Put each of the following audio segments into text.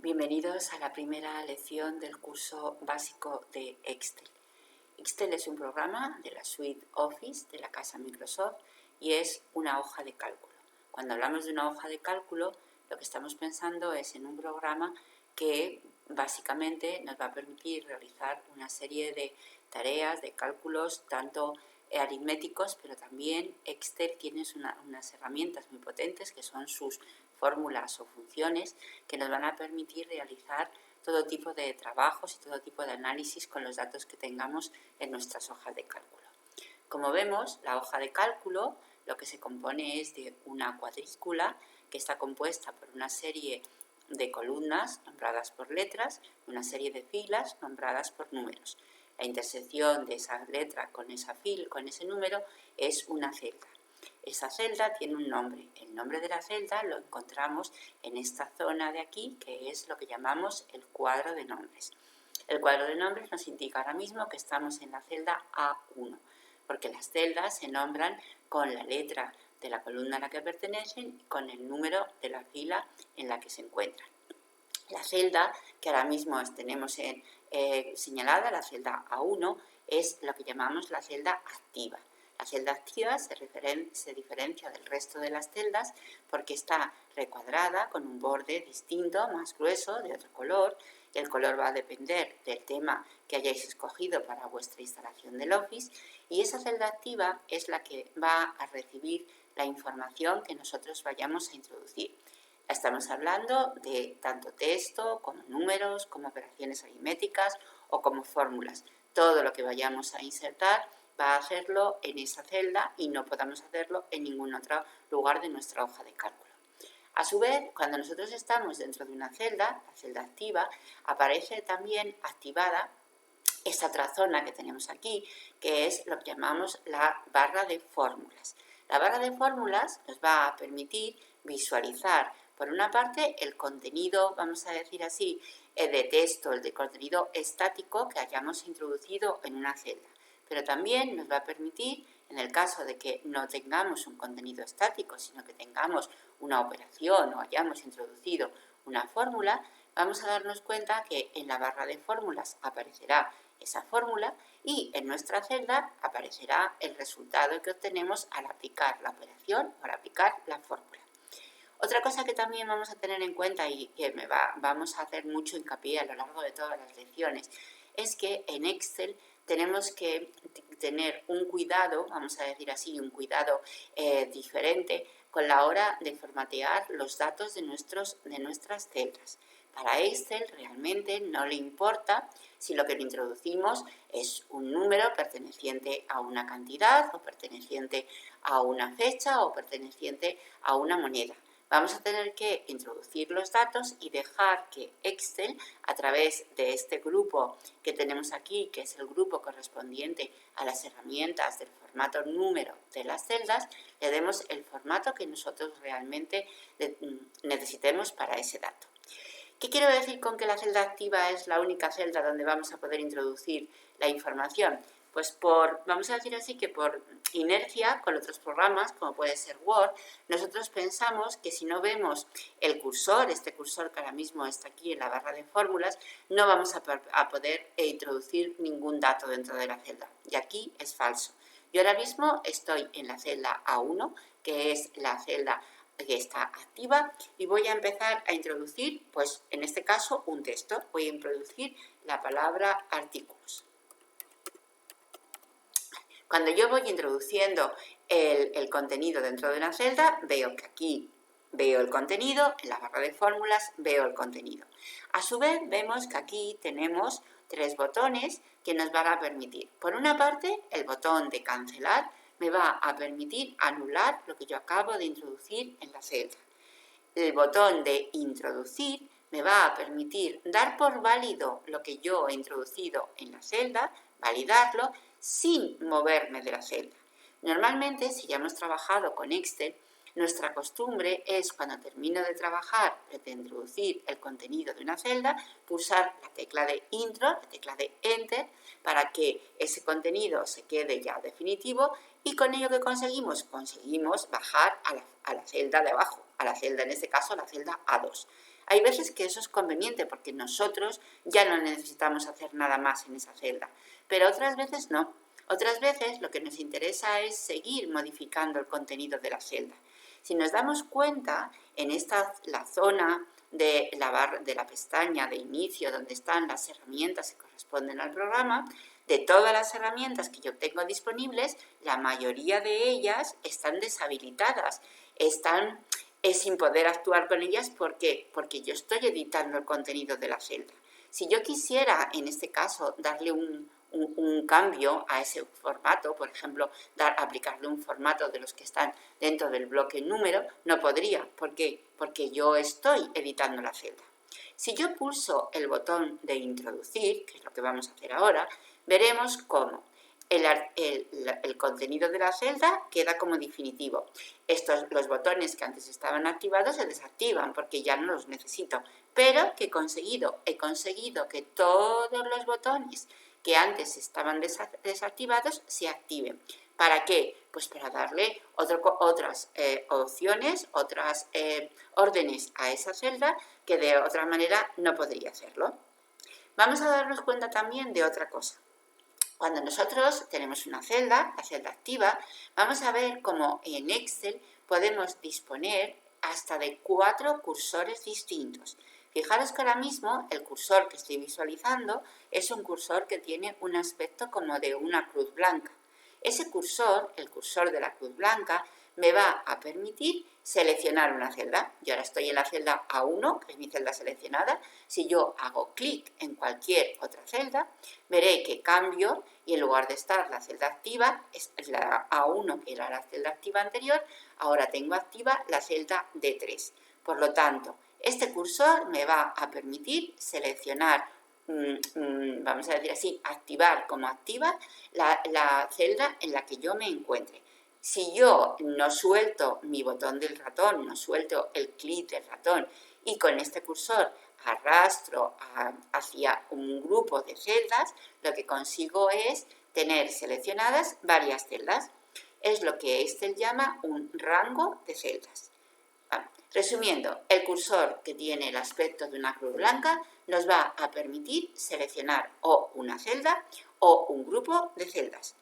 Bienvenidos a la primera lección del curso básico de Excel. Excel es un programa de la suite Office de la casa Microsoft y es una hoja de cálculo. Cuando hablamos de una hoja de cálculo, lo que estamos pensando es en un programa que básicamente nos va a permitir realizar una serie de tareas, de cálculos, tanto aritméticos, pero también Excel tiene unas herramientas muy potentes que son sus fórmulas o funciones que nos van a permitir realizar todo tipo de trabajos y todo tipo de análisis con los datos que tengamos en nuestras hojas de cálculo. Como vemos, la hoja de cálculo lo que se compone es de una cuadrícula que está compuesta por una serie de columnas nombradas por letras y una serie de filas nombradas por números. La intersección de esa letra con ese número es una celda. Esa celda tiene un nombre. El nombre de la celda lo encontramos en esta zona de aquí, que es lo que llamamos el cuadro de nombres. El cuadro de nombres nos indica ahora mismo que estamos en la celda A1, porque las celdas se nombran con la letra de la columna a la que pertenecen y con el número de la fila en la que se encuentran. La celda que ahora mismo tenemos señalada, la celda A1, es lo que llamamos la celda activa. La celda activa se diferencia del resto de las celdas porque está recuadrada con un borde distinto, más grueso, de otro color. El color va a depender del tema que hayáis escogido para vuestra instalación del Office y esa celda activa es la que va a recibir la información que nosotros vayamos a introducir. Estamos hablando de tanto texto, como números, como operaciones aritméticas o como fórmulas. Todo lo que vayamos a insertar va a hacerlo en esa celda y no podamos hacerlo en ningún otro lugar de nuestra hoja de cálculo. A su vez, cuando nosotros estamos dentro de una celda, la celda activa, aparece también activada esta otra zona que tenemos aquí, que es lo que llamamos la barra de fórmulas. La barra de fórmulas nos va a permitir visualizar, por una parte, el contenido, vamos a decir así, de texto, el de contenido estático que hayamos introducido en una celda. Pero también nos va a permitir, en el caso de que no tengamos un contenido estático, sino que tengamos una operación o hayamos introducido una fórmula, vamos a darnos cuenta que en la barra de fórmulas aparecerá esa fórmula y en nuestra celda aparecerá el resultado que obtenemos al aplicar la operación o al aplicar la fórmula. Otra cosa que también vamos a tener en cuenta y que vamos a hacer mucho hincapié a lo largo de todas las lecciones es que en Excel tenemos que tener un cuidado, vamos a decir así, un cuidado diferente con la hora de formatear los datos de nuestras celdas. Para Excel realmente no le importa si lo que le introducimos es un número perteneciente a una cantidad o perteneciente a una fecha o perteneciente a una moneda. Vamos a tener que introducir los datos y dejar que Excel, a través de este grupo que tenemos aquí, que es el grupo correspondiente a las herramientas del formato número de las celdas, le demos el formato que nosotros realmente necesitemos para ese dato. ¿Qué quiero decir con que la celda activa es la única celda donde vamos a poder introducir la información? Pues vamos a decir así que por inercia con otros programas, como puede ser Word, nosotros pensamos que si no vemos el cursor, este cursor que ahora mismo está aquí en la barra de fórmulas, no vamos a poder introducir ningún dato dentro de la celda. Y aquí es falso. Yo ahora mismo estoy en la celda A1, que es la celda que está activa y voy a empezar a introducir, pues en este caso, un texto. Voy a introducir la palabra artículos. Cuando yo voy introduciendo el contenido dentro de una celda, veo que aquí veo el contenido, en la barra de fórmulas veo el contenido. A su vez, vemos que aquí tenemos tres botones que nos van a permitir. Por una parte, el botón de cancelar me va a permitir anular lo que yo acabo de introducir en la celda. El botón de introducir me va a permitir dar por válido lo que yo he introducido en la celda, validarlo sin moverme de la celda. Normalmente, si ya hemos trabajado con Excel, nuestra costumbre es cuando termino de trabajar, de introducir el contenido de una celda, pulsar la tecla de Intro, la tecla de Enter, para que ese contenido se quede ya definitivo y con ello que conseguimos bajar a la celda de abajo, a la celda, en este caso, la celda A2. Hay veces que eso es conveniente porque nosotros ya no necesitamos hacer nada más en esa celda, pero otras veces no. Otras veces lo que nos interesa es seguir modificando el contenido de la celda. Si nos damos cuenta, en la zona de la pestaña de inicio, donde están las herramientas que corresponden al programa, de todas las herramientas que yo tengo disponibles, la mayoría de ellas están deshabilitadas, están sin poder actuar con ellas porque yo estoy editando el contenido de la celda. Si yo quisiera, en este caso, darle un cambio a ese formato, por ejemplo, aplicarle un formato de los que están dentro del bloque número, no podría. ¿Por qué? Porque yo estoy editando la celda. Si yo pulso el botón de introducir, que es lo que vamos a hacer ahora, veremos cómo el contenido de la celda queda como definitivo. Los botones que antes estaban activados se desactivan porque ya no los necesito. Pero ¿qué he conseguido? He conseguido que todos los botones que antes estaban desactivados se activen. ¿Para qué? Pues para darle otras opciones, otras órdenes a esa celda que de otra manera no podría hacerlo. Vamos a darnos cuenta también de otra cosa. Cuando nosotros tenemos una celda, la celda activa, vamos a ver cómo en Excel podemos disponer hasta de 4 cursores distintos. Fijaros que ahora mismo el cursor que estoy visualizando es un cursor que tiene un aspecto como de una cruz blanca. Ese cursor, el cursor de la cruz blanca, me va a permitir seleccionar una celda. Yo ahora estoy en la celda A1, que es mi celda seleccionada. Si yo hago clic en cualquier otra celda, veré que cambio y en lugar de estar la celda activa, es la A1, que era la celda activa anterior, ahora tengo activa la celda D3. Por lo tanto, este cursor me va a permitir seleccionar, vamos a decir así, activar como activa la celda en la que yo me encuentre. Si yo no suelto mi botón del ratón, no suelto el clic del ratón y con este cursor arrastro hacia un grupo de celdas, lo que consigo es tener seleccionadas varias celdas. Es lo que Excel llama un rango de celdas. Resumiendo, el cursor que tiene el aspecto de una cruz blanca nos va a permitir seleccionar o una celda o un grupo de celdas.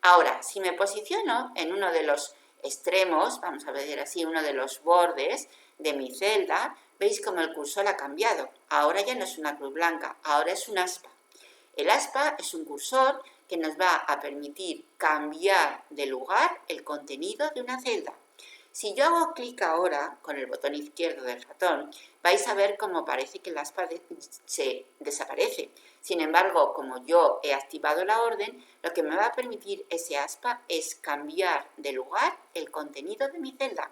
Ahora, si me posiciono en uno de los extremos, vamos a ver así, uno de los bordes de mi celda, veis como el cursor ha cambiado. Ahora ya no es una cruz blanca, ahora es un aspa. El aspa es un cursor que nos va a permitir cambiar de lugar el contenido de una celda. Si yo hago clic ahora con el botón izquierdo del ratón, vais a ver cómo parece que el aspa se desaparece. Sin embargo, como yo he activado la orden, lo que me va a permitir ese aspa es cambiar de lugar el contenido de mi celda.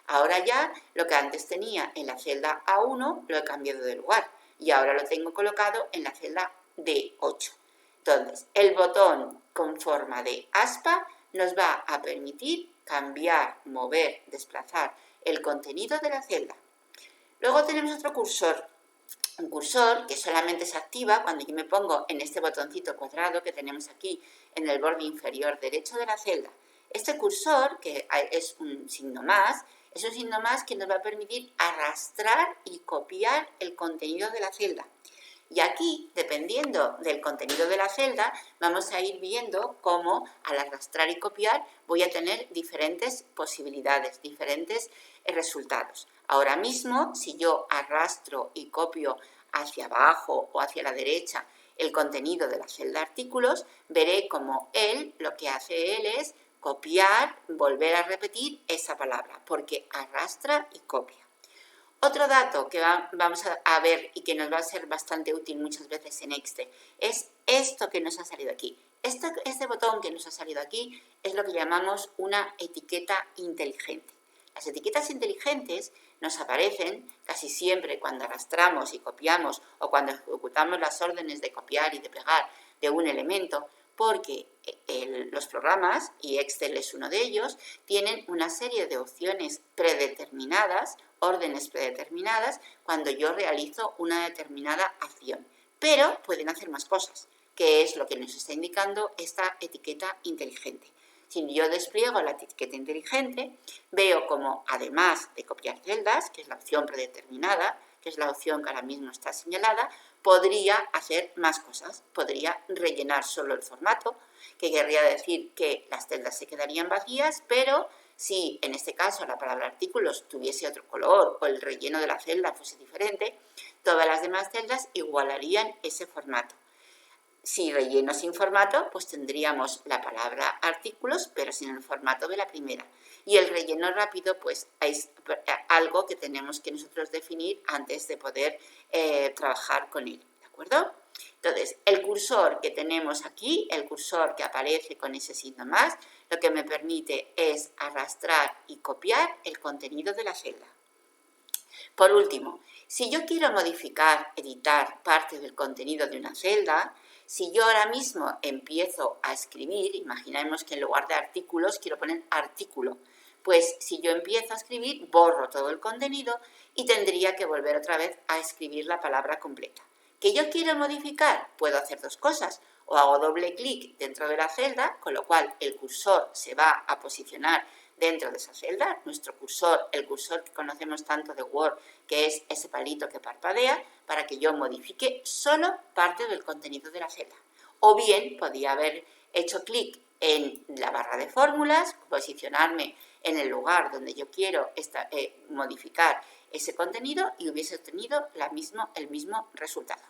Ahora ya lo que antes tenía en la celda A1 lo he cambiado de lugar y ahora lo tengo colocado en la celda D8. Entonces, el botón con forma de aspa nos va a permitir cambiar, mover, desplazar el contenido de la celda. Luego tenemos otro cursor, un cursor que solamente se activa cuando yo me pongo en este botoncito cuadrado que tenemos aquí en el borde inferior derecho de la celda. Este cursor, que es un signo más, es un signo más que nos va a permitir arrastrar y copiar el contenido de la celda. Y aquí, dependiendo del contenido de la celda, vamos a ir viendo cómo al arrastrar y copiar voy a tener diferentes posibilidades, diferentes resultados. Ahora mismo, si yo arrastro y copio hacia abajo o hacia la derecha el contenido de la celda artículos, veré cómo lo que hace él es copiar, volver a repetir esa palabra, porque arrastra y copia. Otro dato que vamos a ver y que nos va a ser bastante útil muchas veces en Excel es esto que nos ha salido aquí. Este botón que nos ha salido aquí es lo que llamamos una etiqueta inteligente. Las etiquetas inteligentes nos aparecen casi siempre cuando arrastramos y copiamos o cuando ejecutamos las órdenes de copiar y de pegar de un elemento, porque los programas, y Excel es uno de ellos, tienen una serie de opciones predeterminadas, órdenes predeterminadas, cuando yo realizo una determinada acción. Pero pueden hacer más cosas, que es lo que nos está indicando esta etiqueta inteligente. Si yo despliego la etiqueta inteligente, veo como además de copiar celdas, que es la opción predeterminada, que es la opción que ahora mismo está señalada, podría hacer más cosas. Podría rellenar solo el formato, que querría decir que las celdas se quedarían vacías, pero si en este caso la palabra artículos tuviese otro color o el relleno de la celda fuese diferente, todas las demás celdas igualarían ese formato. Si relleno sin formato, pues tendríamos la palabra artículos, pero sin el formato de la primera. Y el relleno rápido, pues es algo que tenemos que nosotros definir antes de poder trabajar con él, ¿de acuerdo? Entonces, el cursor que tenemos aquí, el cursor que aparece con ese signo más, lo que me permite es arrastrar y copiar el contenido de la celda. Por último, si yo quiero modificar, editar parte del contenido de una celda, si yo ahora mismo empiezo a escribir, imaginemos que en lugar de artículos quiero poner artículo, pues si yo empiezo a escribir, borro todo el contenido y tendría que volver otra vez a escribir la palabra completa. ¿Que yo quiero modificar? Puedo hacer dos cosas. O hago doble clic dentro de la celda, con lo cual el cursor se va a posicionar dentro de esa celda, nuestro cursor, el cursor que conocemos tanto de Word, que es ese palito que parpadea, para que yo modifique solo parte del contenido de la celda. O bien podía haber hecho clic en la barra de fórmulas, posicionarme en el lugar donde yo quiero modificar ese contenido y hubiese obtenido el mismo resultado.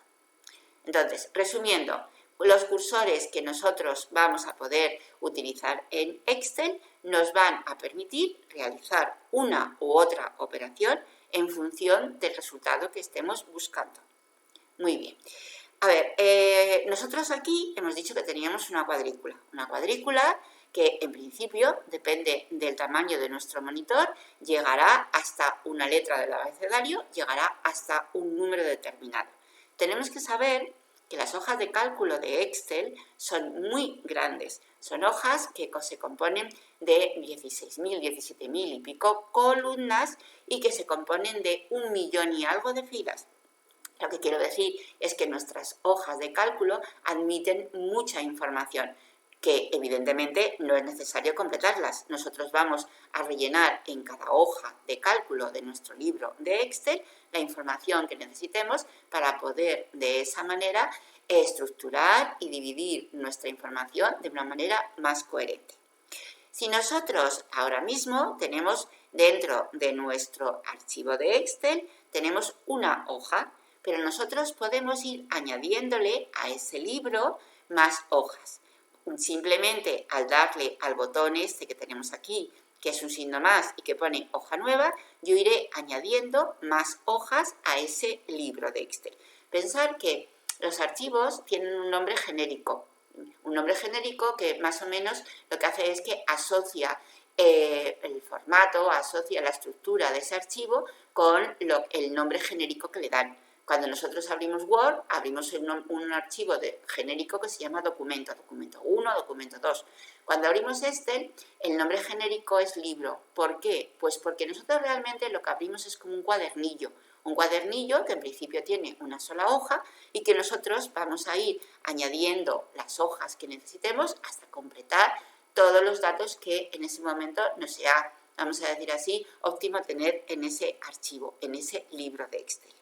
Entonces, resumiendo, los cursores que nosotros vamos a poder utilizar en Excel nos van a permitir realizar una u otra operación en función del resultado que estemos buscando. Muy bien. A ver, nosotros aquí hemos dicho que teníamos una cuadrícula que en principio, depende del tamaño de nuestro monitor, llegará hasta una letra del abecedario, llegará hasta un número determinado. Tenemos que saber que las hojas de cálculo de Excel son muy grandes. Son hojas que se componen de 16.000, 17.000 y pico columnas y que se componen de 1 millón y algo de filas. Lo que quiero decir es que nuestras hojas de cálculo admiten mucha información, que evidentemente no es necesario completarlas. Nosotros vamos a rellenar en cada hoja de cálculo de nuestro libro de Excel la información que necesitemos para poder de esa manera estructurar y dividir nuestra información de una manera más coherente. Si nosotros ahora mismo tenemos dentro de nuestro archivo de Excel, tenemos una hoja, pero nosotros podemos ir añadiéndole a ese libro más hojas. Simplemente al darle al botón este que tenemos aquí, que es un signo más y que pone hoja nueva, yo iré añadiendo más hojas a ese libro de Excel. Pensar que los archivos tienen un nombre genérico que más o menos lo que hace es que asocia el formato, asocia la estructura de ese archivo con el nombre genérico que le dan. Cuando nosotros abrimos Word, abrimos un archivo genérico que se llama documento 1, documento 2. Cuando abrimos Excel, el nombre genérico es libro. ¿Por qué? Pues porque nosotros realmente lo que abrimos es como un cuadernillo que en principio tiene una sola hoja y que nosotros vamos a ir añadiendo las hojas que necesitemos hasta completar todos los datos que en ese momento nos sea, vamos a decir así, óptimo tener en ese archivo, en ese libro de Excel.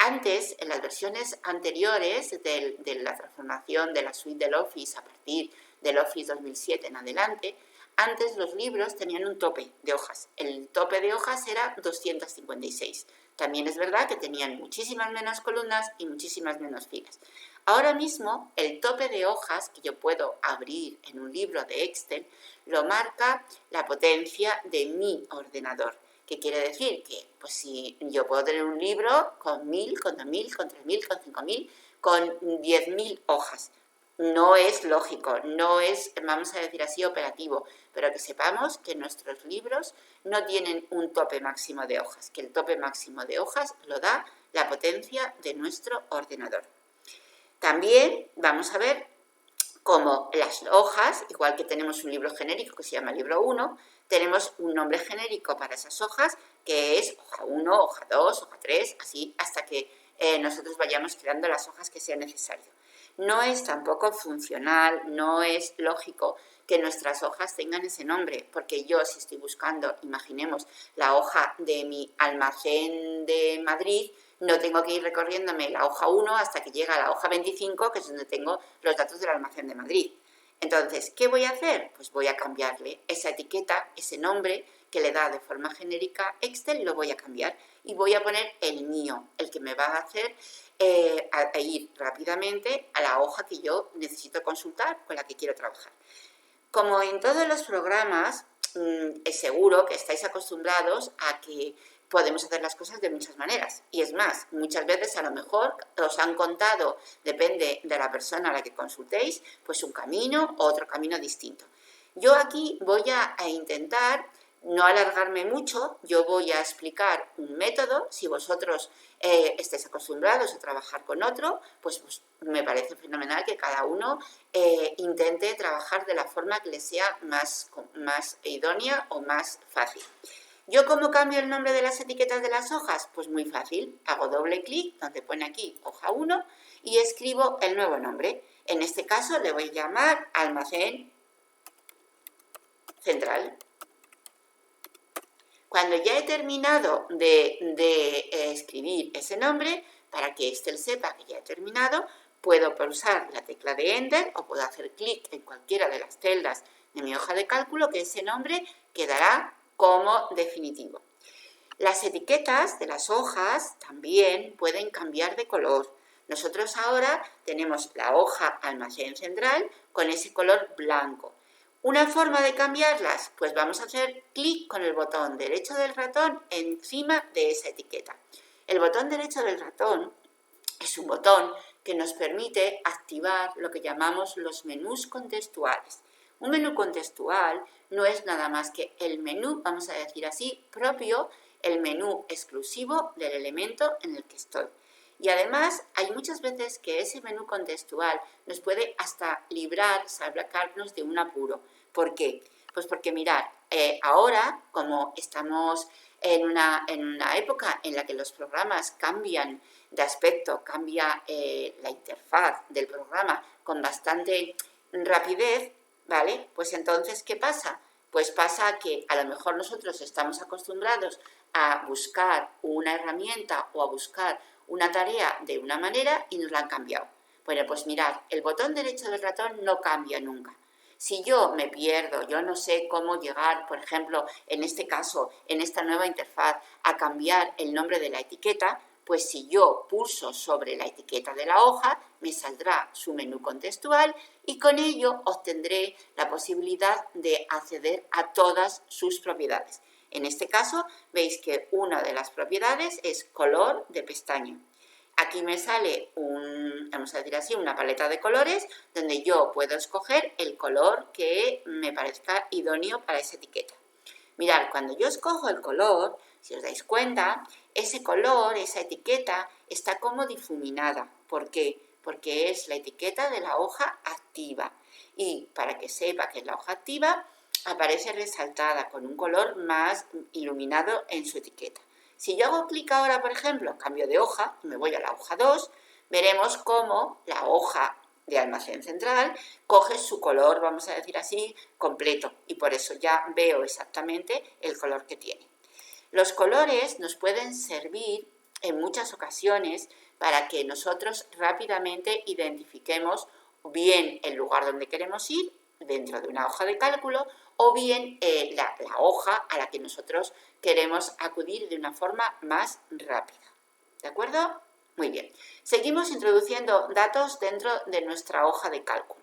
Antes, en las versiones anteriores de la transformación de la suite del Office a partir del Office 2007 en adelante, antes los libros tenían un tope de hojas. El tope de hojas era 256. También es verdad que tenían muchísimas menos columnas y muchísimas menos filas. Ahora mismo, el tope de hojas que yo puedo abrir en un libro de Excel lo marca la potencia de mi ordenador. ¿Qué quiere decir? Que pues si yo puedo tener un libro con 1.000, con 2.000, con 3.000, con 5.000, con 10.000 hojas. No es lógico, no es, vamos a decir así, operativo, pero que sepamos que nuestros libros no tienen un tope máximo de hojas, que el tope máximo de hojas lo da la potencia de nuestro ordenador. También vamos a ver cómo las hojas, igual que tenemos un libro genérico que se llama libro 1, tenemos un nombre genérico para esas hojas que es hoja 1, hoja 2, hoja 3, así hasta que nosotros vayamos creando las hojas que sea necesario. No es tampoco funcional, no es lógico que nuestras hojas tengan ese nombre, porque yo si estoy buscando, imaginemos, la hoja de mi almacén de Madrid, no tengo que ir recorriéndome la hoja 1 hasta que llega a la hoja 25, que es donde tengo los datos del almacén de Madrid. Entonces, ¿qué voy a hacer? Pues voy a cambiarle esa etiqueta, ese nombre que le da de forma genérica Excel, lo voy a cambiar y voy a poner el mío, el que me va a hacer a ir rápidamente a la hoja que yo necesito consultar, con la que quiero trabajar. Como en todos los programas, es seguro que estáis acostumbrados a que podemos hacer las cosas de muchas maneras. Y es más, muchas veces a lo mejor os han contado, depende de la persona a la que consultéis, pues un camino o otro camino distinto. Yo aquí voy a intentar no alargarme mucho, yo voy a explicar un método. Si vosotros estáis acostumbrados a trabajar con otro, pues me parece fenomenal que cada uno intente trabajar de la forma que le sea más idónea o más fácil. ¿Yo cómo cambio el nombre de las etiquetas de las hojas? Pues muy fácil, hago doble clic donde pone aquí hoja 1 y escribo el nuevo nombre. En este caso le voy a llamar almacén central. Cuando ya he terminado de escribir ese nombre, para que Excel sepa que ya he terminado, puedo pulsar la tecla de Enter o puedo hacer clic en cualquiera de las celdas de mi hoja de cálculo, que ese nombre quedará como definitivo. Las etiquetas de las hojas también pueden cambiar de color. Nosotros ahora tenemos la hoja almacén central con ese color blanco. ¿Una forma de cambiarlas? Pues vamos a hacer clic con el botón derecho del ratón encima de esa etiqueta. El botón derecho del ratón es un botón que nos permite activar lo que llamamos los menús contextuales. Un menú contextual no es nada más que el menú, vamos a decir así, propio, el menú exclusivo del elemento en el que estoy. Y además hay muchas veces que ese menú contextual nos puede hasta librar, sacarnos de un apuro. ¿Por qué? Pues porque mirad, ahora como estamos en una época en la que los programas cambian de aspecto, cambia la interfaz del programa con bastante rapidez, ¿vale? Pues entonces, ¿qué pasa? Pues pasa que a lo mejor nosotros estamos acostumbrados a buscar una herramienta o a buscar una tarea de una manera y nos la han cambiado. Bueno, pues mirad, el botón derecho del ratón no cambia nunca. Si yo me pierdo, yo no sé cómo llegar, por ejemplo, en este caso, en esta nueva interfaz, a cambiar el nombre de la etiqueta, pues si yo pulso sobre la etiqueta de la hoja, me saldrá su menú contextual y con ello obtendré la posibilidad de acceder a todas sus propiedades. En este caso, veis que una de las propiedades es color de pestaña. Aquí me sale vamos a decir así, una paleta de colores donde yo puedo escoger el color que me parezca idóneo para esa etiqueta. Mirad, cuando yo escojo el color, si os dais cuenta, ese color, esa etiqueta, está como difuminada. ¿Por qué? Porque es la etiqueta de la hoja activa. Y para que sepa que es la hoja activa, aparece resaltada con un color más iluminado en su etiqueta. Si yo hago clic ahora, por ejemplo, cambio de hoja y me voy a la hoja 2, veremos cómo la hoja de almacén central coge su color, vamos a decir así, completo, y por eso ya veo exactamente el color que tiene. Los colores nos pueden servir en muchas ocasiones para que nosotros rápidamente identifiquemos bien el lugar donde queremos ir dentro de una hoja de cálculo o bien la hoja a la que nosotros queremos acudir de una forma más rápida. ¿De acuerdo? Muy bien. Seguimos introduciendo datos dentro de nuestra hoja de cálculo.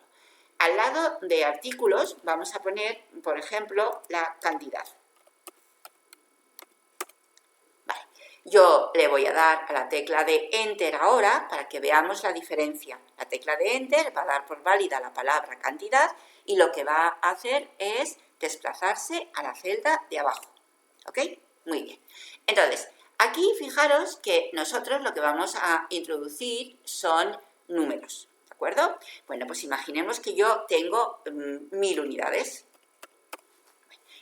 Al lado de artículos vamos a poner, por ejemplo, la cantidad. Vale. Yo le voy a dar a la tecla de Enter ahora para que veamos la diferencia. La tecla de Enter va a dar por válida la palabra cantidad y lo que va a hacer es desplazarse a la celda de abajo. ¿Ok? Muy bien. Entonces, aquí fijaros que nosotros lo que vamos a introducir son números, ¿de acuerdo? Bueno, pues imaginemos que yo tengo 1000 unidades.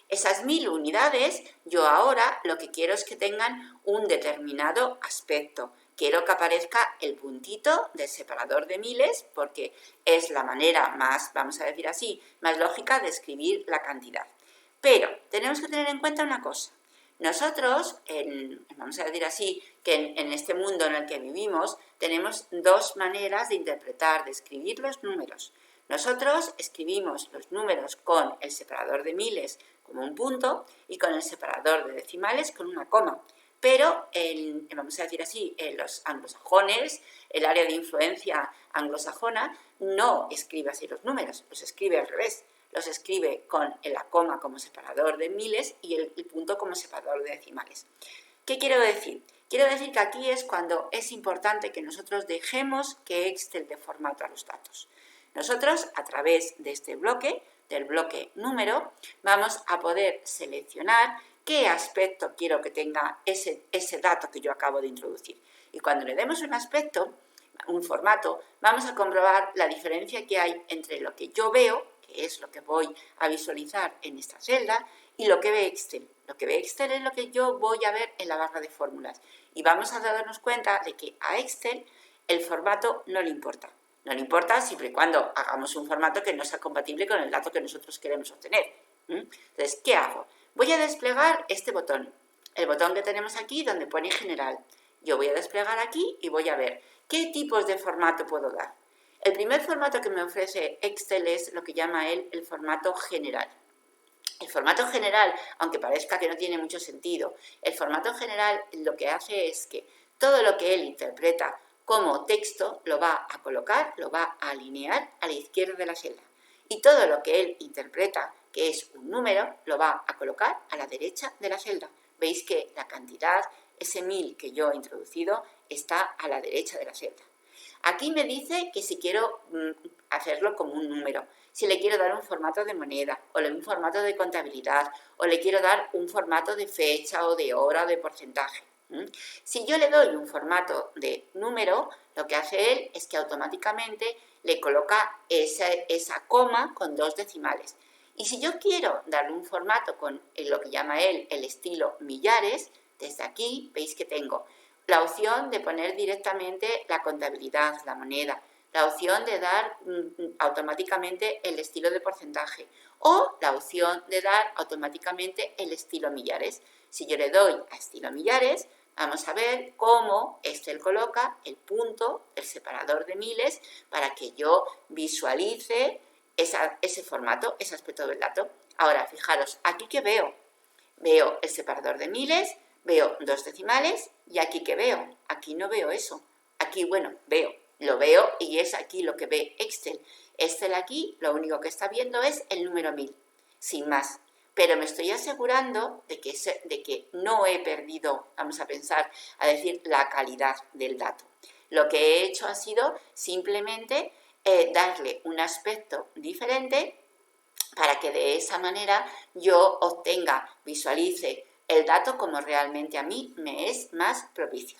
Esas 1000 unidades, yo ahora lo que quiero es que tengan un determinado aspecto, quiero que aparezca el puntito del separador de miles porque es la manera más, vamos a decir así, más lógica de escribir la cantidad. Pero tenemos que tener en cuenta una cosa. Nosotros, vamos a decir así, que en este mundo en el que vivimos, tenemos dos maneras de interpretar, de escribir los números. Nosotros escribimos los números con el separador de miles como un punto y con el separador de decimales con una coma. Pero, vamos a decir así, en los anglosajones, el área de influencia anglosajona, no escribe así los números, los escribe al revés. Los escribe con la coma como separador de miles y el punto como separador de decimales. ¿Qué quiero decir? Quiero decir que aquí es cuando es importante que nosotros dejemos que Excel dé formato a los datos. Nosotros, a través de este bloque, del bloque número, vamos a poder seleccionar qué aspecto quiero que tenga ese dato que yo acabo de introducir. Y cuando le demos un aspecto, un formato, vamos a comprobar la diferencia que hay entre lo que yo veo, que es lo que voy a visualizar en esta celda, y lo que ve Excel. Lo que ve Excel es lo que yo voy a ver en la barra de fórmulas. Y vamos a darnos cuenta de que a Excel el formato no le importa. No le importa siempre y cuando hagamos un formato que no sea compatible con el dato que nosotros queremos obtener. Entonces, ¿qué hago? Voy a desplegar este botón. El botón que tenemos aquí donde pone general. Yo voy a desplegar aquí y voy a ver qué tipos de formato puedo dar. El primer formato que me ofrece Excel es lo que llama él el formato general. El formato general, aunque parezca que no tiene mucho sentido, el formato general lo que hace es que todo lo que él interpreta como texto lo va a colocar, lo va a alinear a la izquierda de la celda. Y todo lo que él interpreta, que es un número, lo va a colocar a la derecha de la celda. Veis que la cantidad, ese 1000 que yo he introducido, está a la derecha de la celda. Aquí me dice que si quiero hacerlo como un número, si le quiero dar un formato de moneda, o un formato de contabilidad, o le quiero dar un formato de fecha, o de hora, o de porcentaje. Si yo le doy un formato de número, lo que hace él es que automáticamente le coloca esa coma con 2 decimales. Y si yo quiero darle un formato con lo que llama él el estilo millares, desde aquí veis que tengo la opción de poner directamente la contabilidad, la moneda, la opción de dar automáticamente el estilo de porcentaje o la opción de dar automáticamente el estilo millares. Si yo le doy a estilo millares, vamos a ver cómo Excel coloca el punto, el separador de miles, para que yo visualice ese formato, ese aspecto del dato. Ahora, fijaros, aquí que veo. Veo el separador de miles, veo 2 decimales y aquí que veo. Aquí no veo eso. Aquí, bueno, lo veo y es aquí lo que ve Excel. Excel aquí lo único que está viendo es el número 1000, sin más. Pero me estoy asegurando de que no he perdido, vamos a pensar, a decir, la calidad del dato. Lo que he hecho ha sido simplemente darle un aspecto diferente para que de esa manera yo obtenga, visualice el dato como realmente a mí me es más propicio.